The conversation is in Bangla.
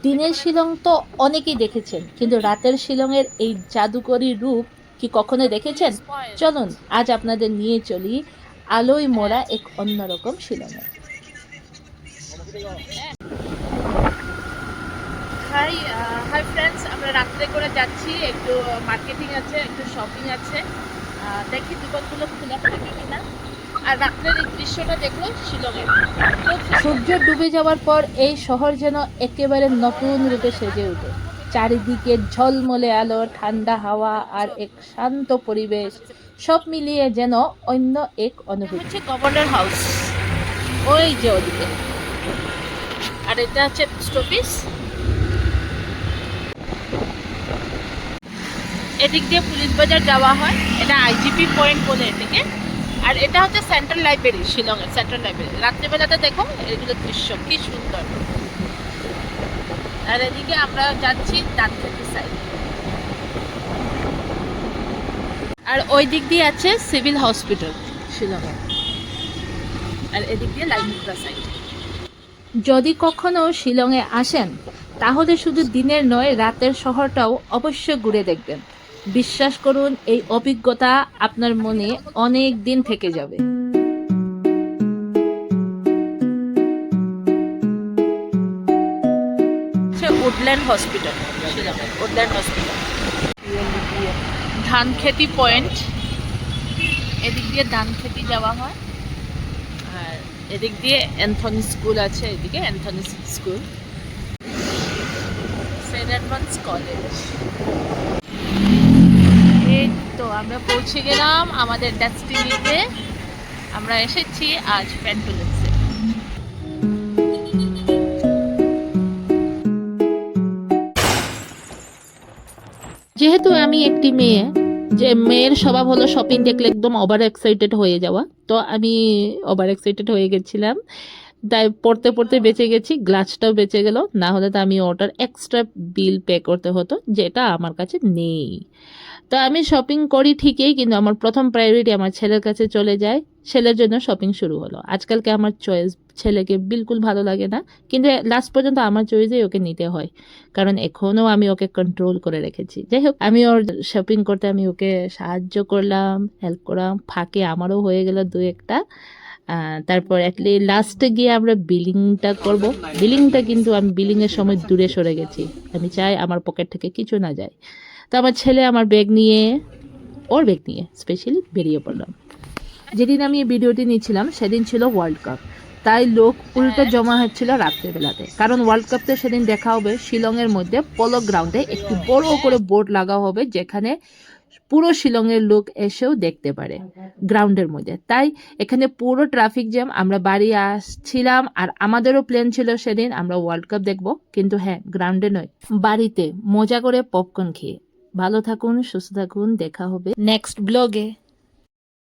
দিনের শিলং তো অনেকেই দেখেছেন, কিন্তু রাতের শিলংয়ের এই জাদুকরী রূপ কি কখনো দেখেছেন? চলুন আজ আপনাদের নিয়ে চলি আলোয় মোড়া এক অন্যরকম শিলংয়ে। হাই হাই ফ্রেন্ডস, আমরা রাত্রে করে যাচ্ছি, একটু মার্কেটিং আছে, একটু শপিং আছে, দেখি দোকানগুলো খোলা থাকে কিনা। আর রাত্রের এই দৃশ্যটা দেখলো শিলংয়ের। সূর্য ডুবে যাওয়ার পর এই শহর যেন একেবারে নতুন রূপে সেজে ওঠে। চারিদিকে ঝলমলে আলো, ঠান্ডা হাওয়া আর এক শান্ত পরিবেশ, সব মিলিয়ে যেন অন্য এক অনুভূতি। হচ্ছে গভর্নর হাউস, ওই যে ওদিকে। আর এটা হচ্ছে পোস্ট অফিস। এদিক দিয়ে পুলিশ বাজার যাওয়া হয়, এটা আইজিপি পয়েন্ট বলে এটাকে। আর এটা হচ্ছে সেন্ট্রাল লাইব্রেরি, শিলংয়ের সেন্ট্রাল লাইব্রেরি। রাত্রিবেলাতে দেখো এগুলো দৃশ্য কি সুন্দর। আর এদিকে আমরা যাচ্ছি ডানখেতি সাইড, আর ওই দিক দিয়ে আছে সিভিল হসপিটাল শিলংয়ে। আর এদিক দিয়ে লাইমুদ্রা সাইড। যদি কখনো শিলংয়ে আসেন তাহলে শুধু দিনের নয়, রাতের শহরটাও অবশ্যই ঘুরে দেখবেন। বিশ্বাস করুন, এই অভিজ্ঞতা আপনার মনে অনেক দিন থেকে যাবে। Woodland hospital, woodland hospital. ধানখেতি পয়েন্ট, এদিক দিয়ে ধানখেতি যাওয়া হয়। আর এদিক দিয়ে অ্যান্থনি স্কুল আছে, এদিকে Anthony school, saint advance college. এই তো আমরা পৌঁছে গেলাম আমাদের ডেস্টিনিতে। আমরা এসেছি আজ প্যান্টুলেন্সে। যেহেতু আমি একটি মেয়ে, যে মেয়ের স্বভাব হলো শপিং দেখলে একদম ওভার এক্সাইটেড হয়ে যাওয়া, তো আমি ওভার এক্সাইটেড হয়ে গেছিলাম। তাই পড়তে পড়তে বেঁচে গেছি, গ্লাসটাও বেঁচে গেল, না হলে তো আমি ওটার এক্সট্রা বিল পে করতে হতো, যেটা আমার কাছে নেই। তো আমি শপিং করি ঠিকই, কিন্তু আমার প্রথম প্রায়োরিটি আমার ছেলের কাছে চলে যায়। ছেলের জন্য শপিং শুরু হলো। আজকালকে আমার চয়েস ছেলেকে বিলকুল ভালো লাগে না, কিন্তু লাস্ট পর্যন্ত আমার চয়েসেই ওকে নিতে হয়, কারণ এখনও আমি ওকে কন্ট্রোল করে রেখেছি। যাই হোক, আমি ওর শপিং করতে আমি ওকে সাহায্য করলাম, হেল্প করলাম, ফাঁকে আমারও হয়ে গেল দু একটা। তারপর লাস্টে গিয়ে আমরা বিলিংটা করব। বিলিংটা কিন্তু আমি বিলিংয়ের সময় দূরে সরে গেছি, আমি চাই আমার পকেট থেকে কিছু না যায়। তো আমার ছেলে আমার ব্যাগ নিয়ে, ওর ব্যাগ নিয়ে স্পেশালি বেরিয়ে পড়লাম। যেদিন আমি এই ভিডিওটি নিয়েছিলাম সেদিন ছিল ওয়ার্ল্ড কাপ, তাই লোক উল্টো জমা হচ্ছিল রাত্রেবেলাতে, কারণ ওয়ার্ল্ড কাপটা সেদিন দেখা হবে শিলংয়ের মধ্যে পোলো গ্রাউন্ডে। একটি বড় করে বোর্ড লাগা হবে, যেখানে পুরো শিলংয়ের লোক এসেও দেখতে পারে গ্রাউন্ডের মধ্যে। তাই এখানে পুরো ট্রাফিক জ্যাম। আমরা বাড়ি আসছিলাম, আর আমাদেরও প্ল্যান ছিল সেদিন আমরা ওয়ার্ল্ড কাপ দেখব, কিন্তু হ্যাঁ, গ্রাউন্ডে নয়, বাড়িতে মজা করে পপকর্ন খেয়ে। ভালো থাকুন, সুস্থ থাকুন, দেখা হবে নেক্সট ব্লগে।